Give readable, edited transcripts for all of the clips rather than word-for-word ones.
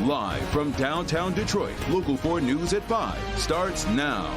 Live from downtown Detroit, Local 4 News at 5 starts now.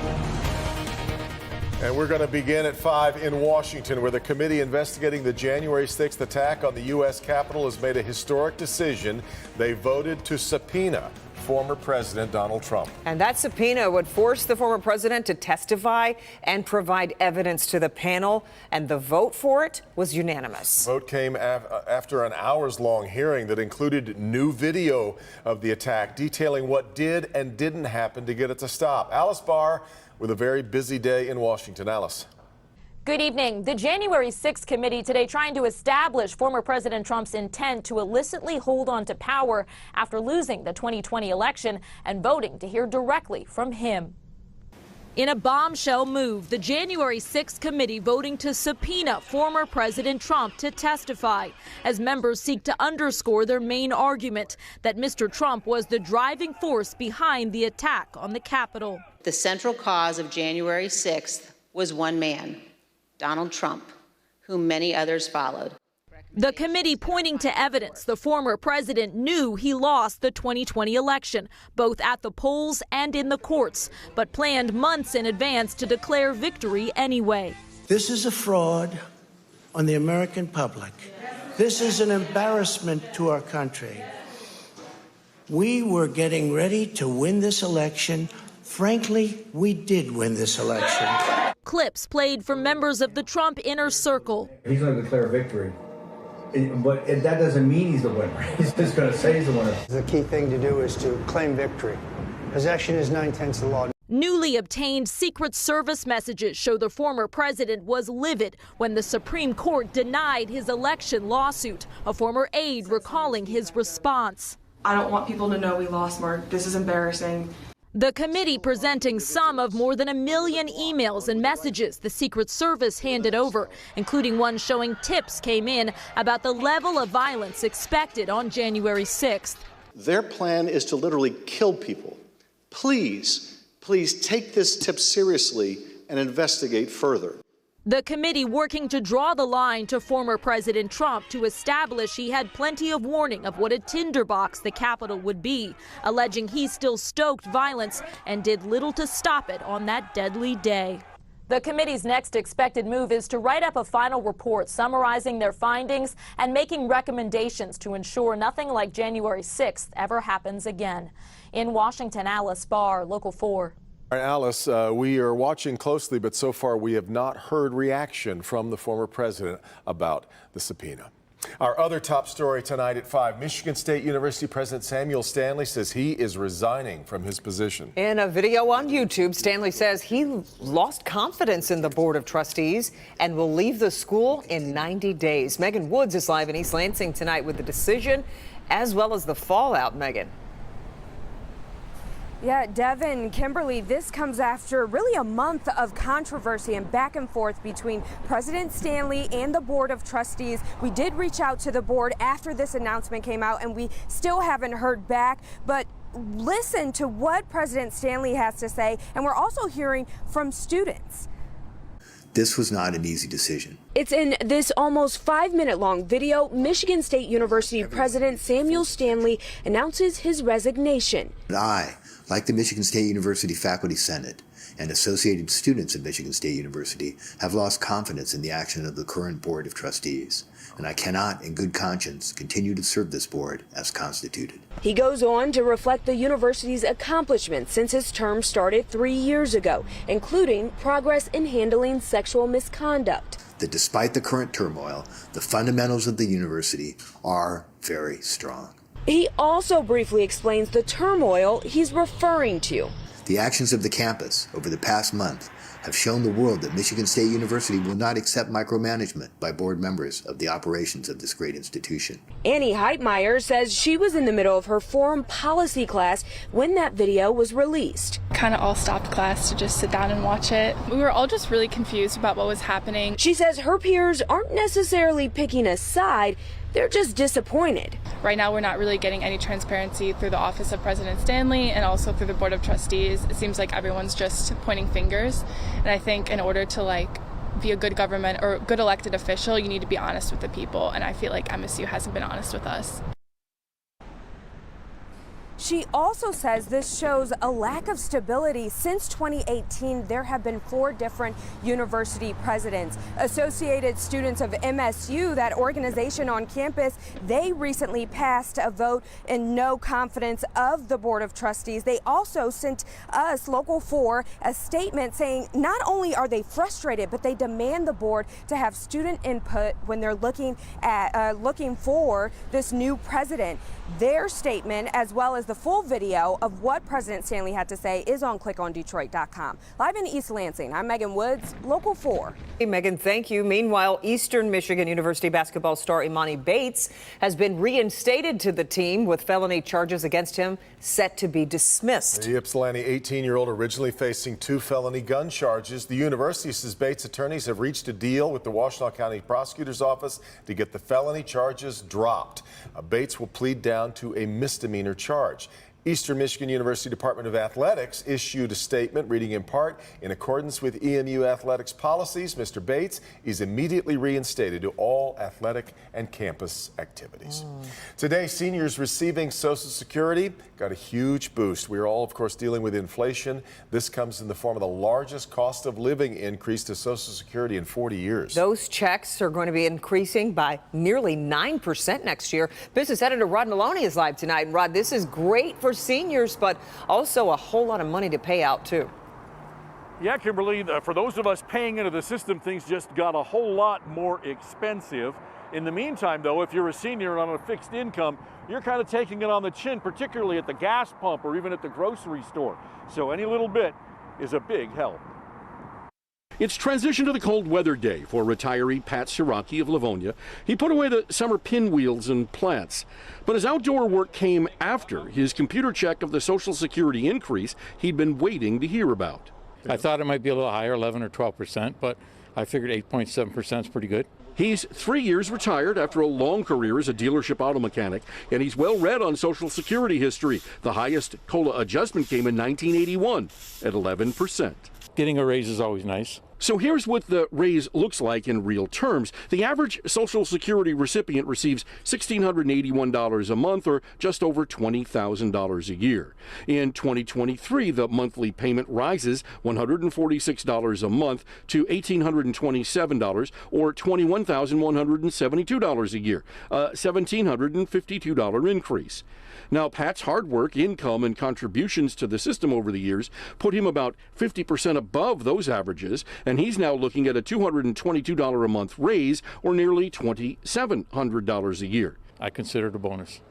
And we're going to begin at 5 in Washington, where the committee investigating the January 6th attack on the U.S. Capitol has made a historic decision. They voted to subpoena former President Donald Trump. And that subpoena would force the former president to testify and provide evidence to the panel. And the vote for it was unanimous. The vote came after an hours-long hearing that included new video of the attack detailing what did and didn't happen to get it to stop. Alice Barr with a very busy day in Washington. Alice. Good evening. The January 6th committee today trying to establish former President Trump's intent to illicitly hold on to power after losing the 2020 election and voting to hear directly from him. In a bombshell move, the January 6th committee voting to subpoena former President Trump to testify as members seek to underscore their main argument that Mr. Trump was the driving force behind the attack on the Capitol. The central cause of January 6th was one man, Donald Trump, whom many others followed. The committee pointing to evidence the former president knew he lost the 2020 election, both at the polls and in the courts, but planned months in advance to declare victory anyway. This is a fraud on the American public. This is an embarrassment to our country. We were getting ready to win this election. Frankly, we did win this election. Clips played from members of the Trump inner circle. He's going to declare victory, but that doesn't mean he's the winner. He's just going to say he's the winner. The key thing to do is to claim victory. Possession is 9/10 of the law. Newly obtained Secret Service messages show the former president was livid when the Supreme Court denied his election lawsuit, a former aide recalling his response. I don't want people to know we lost, Mark. This is embarrassing. The committee presenting some of more than 1 million emails and messages the Secret Service handed over, including one showing tips came in about the level of violence expected on January 6th. Their plan is to literally kill people. Please take this tip seriously and investigate further. The committee working to draw the line to former President Trump to establish he had plenty of warning of what a tinderbox the Capitol would be, alleging he still stoked violence and did little to stop it on that deadly day. The committee's next expected move is to write up a final report summarizing their findings and making recommendations to ensure nothing like January 6th ever happens again. In Washington, Alice Barr, Local 4. All right, Alice, we are watching closely, but so far we have not heard reaction from the former president about the subpoena. Our other top story tonight at 5, Michigan State University President Samuel Stanley says he is resigning from his position. In a video on YouTube, Stanley says he lost confidence in the Board of Trustees and will leave the school in 90 days. Megan Woods is live in East Lansing tonight with the decision as well as the fallout. Megan. Yeah, Devin, Kimberly, this comes after really a month of controversy and back and forth between President Stanley and the Board of Trustees. We did reach out to the board after this announcement came out, and we still haven't heard back. But listen to what President Stanley has to say, and we're also hearing from students. This was not an easy decision. It's in this almost 5-minute long video. Michigan State University President Samuel Stanley announces his resignation. I, like the Michigan State University Faculty Senate and associated students at Michigan State University, have lost confidence in the action of the current Board of Trustees, and I cannot, in good conscience, continue to serve this board as constituted. He goes on to reflect the university's accomplishments since his term started 3 years ago, including progress in handling sexual misconduct. That despite the current turmoil, the fundamentals of the university are very strong. He also briefly explains the turmoil he's referring to. The actions of the campus over the past month have shown the world that Michigan State University will not accept micromanagement by board members of the operations of this great institution. Annie Heitmeyer says she was in the middle of her foreign policy class when that video was released. Kind of all stopped class to just sit down and watch it. We were all just really confused about what was happening. She says her peers aren't necessarily picking a side, they're just disappointed. Right now we're not really getting any transparency through the office of President Stanley and also through the Board of Trustees. It seems like everyone's just pointing fingers. And I think in order to be a good government or good elected official, you need to be honest with the people. And I feel like MSU hasn't been honest with us. She also says this shows a lack of stability. Since 2018, there have been 4 different university presidents. Associated Students of MSU, that organization on campus, they recently passed a vote in no confidence of the Board of Trustees. They also sent us, Local 4, a statement saying not only are they frustrated, but they demand the board to have student input when they're looking for this new president. Their statement, as well as the full video of what President Stanley had to say, is on clickondetroit.com. Live in East Lansing, I'm Megan Woods, Local 4. Hey, Megan, thank you. Meanwhile, Eastern Michigan University basketball star Imani Bates has been reinstated to the team with felony charges against him set to be dismissed. The Ypsilanti 18-year-old originally facing 2 felony gun charges. The university says Bates' attorneys have reached a deal with the Washtenaw County Prosecutor's Office to get the felony charges dropped. Bates will plead down to a misdemeanor charge. Eastern Michigan University Department of Athletics issued a statement reading in part, in accordance with EMU athletics policies, Mr. Bates is immediately reinstated to all athletic and campus activities. Today, seniors receiving Social Security got a huge boost. We are all, of course, dealing with inflation. This comes in the form of the largest cost of living increase to Social Security in 40 years. Those checks are going to be increasing by nearly 9% next year. Business editor Rod Maloney is live tonight. And Rod, this is great for seniors, but also a whole lot of money to pay out, too. Yeah, Kimberly, for those of us paying into the system, things just got a whole lot more expensive. In the meantime, though, if you're a senior on a fixed income, you're kind of taking it on the chin, particularly at the gas pump or even at the grocery store. So any little bit is a big help. It's transition to the cold weather day for retiree Pat Siraki of Livonia. He put away the summer pinwheels and plants. But his outdoor work came after his computer check of the Social Security increase he'd been waiting to hear about. I thought it might be a little higher, 11 or 12%, but I figured 8.7% is pretty good. He's 3 years retired after a long career as a dealership auto mechanic, and he's well read on Social Security history. The highest COLA adjustment came in 1981 at 11%. Getting a raise is always nice. So here's what the raise looks like in real terms. The average Social Security recipient receives $1,681 a month, or just over $20,000 a year. In 2023, the monthly payment rises $146 a month to $1,827, or $21,172 a year, a $1,752 increase. Now, Pat's hard work, income, and contributions to the system over the years put him about 50% above those averages, and he's now looking at a $222 a month raise, or nearly $2,700 a year. I consider it a bonus.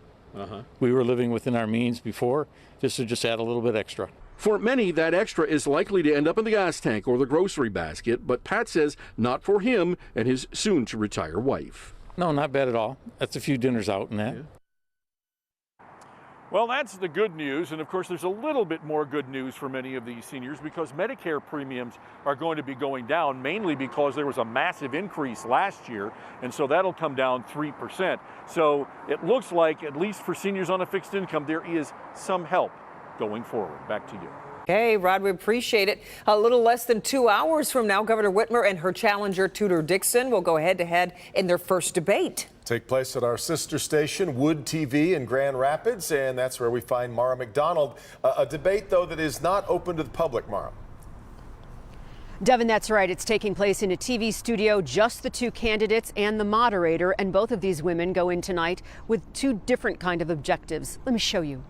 We were living within our means before. This would just add a little bit extra. For many, that extra is likely to end up in the gas tank or the grocery basket, but Pat says not for him and his soon-to-retire wife. No, not bad at all. That's a few dinners out and that. Yeah. Well, that's the good news, and of course there's a little bit more good news for many of these seniors, because Medicare premiums are going to be going down, mainly because there was a massive increase last year, and so that'll come down 3%. So it looks like, at least for seniors on a fixed income, there is some help going forward. Back to you. Hey, Rod, we appreciate it. A little less than 2 hours from now, Governor Whitmer and her challenger, Tudor Dixon, will go head-to-head in their first debate. Take place at our sister station, Wood TV in Grand Rapids, and that's where we find Mara McDonald. A debate, though, that is not open to the public, Mara. Devin, that's right. It's taking place in a TV studio, just the 2 candidates and the moderator, and both of these women go in tonight with 2 different kind of objectives. Let me show you.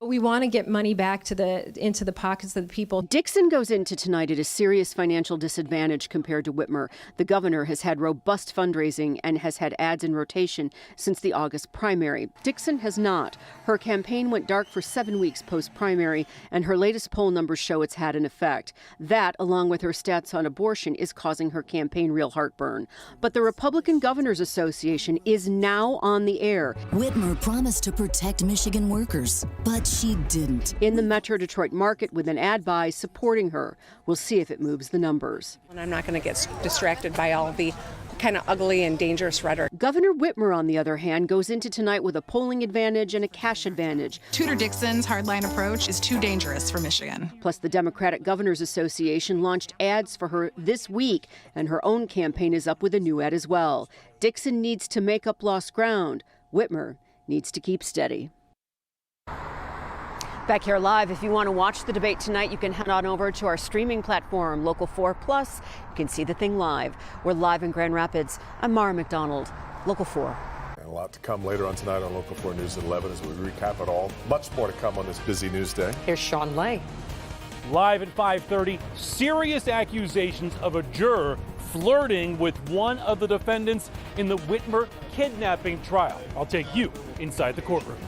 We want to get money back into the pockets of the people. Dixon goes into tonight at a serious financial disadvantage compared to Whitmer. The governor has had robust fundraising and has had ads in rotation since the August primary. Dixon has not. Her campaign went dark for 7 weeks post-primary, and her latest poll numbers show it's had an effect. That, along with her stats on abortion, is causing her campaign real heartburn. But the Republican Governors Association is now on the air. Whitmer promised to protect Michigan workers, but she didn't. In the Metro Detroit market with an ad buy supporting her. We'll see if it moves the numbers. And I'm not going to get distracted by all the kind of ugly and dangerous rhetoric. Governor Whitmer, on the other hand, goes into tonight with a polling advantage and a cash advantage. Tudor Dixon's hardline approach is too dangerous for Michigan. Plus, the Democratic Governors Association launched ads for her this week, and her own campaign is up with a new ad as well. Dixon needs to make up lost ground. Whitmer needs to keep steady. Back here live, if you want to watch the debate tonight, you can head on over to our streaming platform, Local 4 Plus. You can see the thing live. We're live in Grand Rapids. I'm Mara McDonald, Local 4. And a lot to come later on tonight on Local 4 News at 11 as we recap it all. Much more to come on this busy news day. Here's Sean Lay. Live at 5:30, serious accusations of a juror flirting with one of the defendants in the Whitmer kidnapping trial. I'll take you inside the courtroom.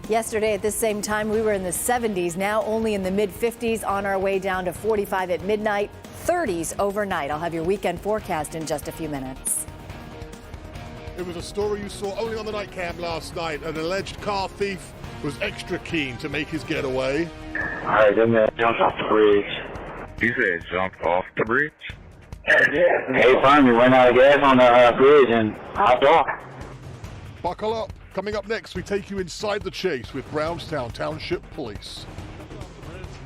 Yesterday at this same time, we were in the 70s, now only in the mid-50s, on our way down to 45 at midnight, 30s overnight. I'll have your weekend forecast in just a few minutes. It was a story you saw only on the nightcam last night. An alleged car thief was extra keen to make his getaway. All right, then jump off the bridge. You said jump off the bridge? Hey, finally ran out of gas on the bridge and hopped off. Buckle up. Coming up next, we take you inside the chase with Brownstown Township Police.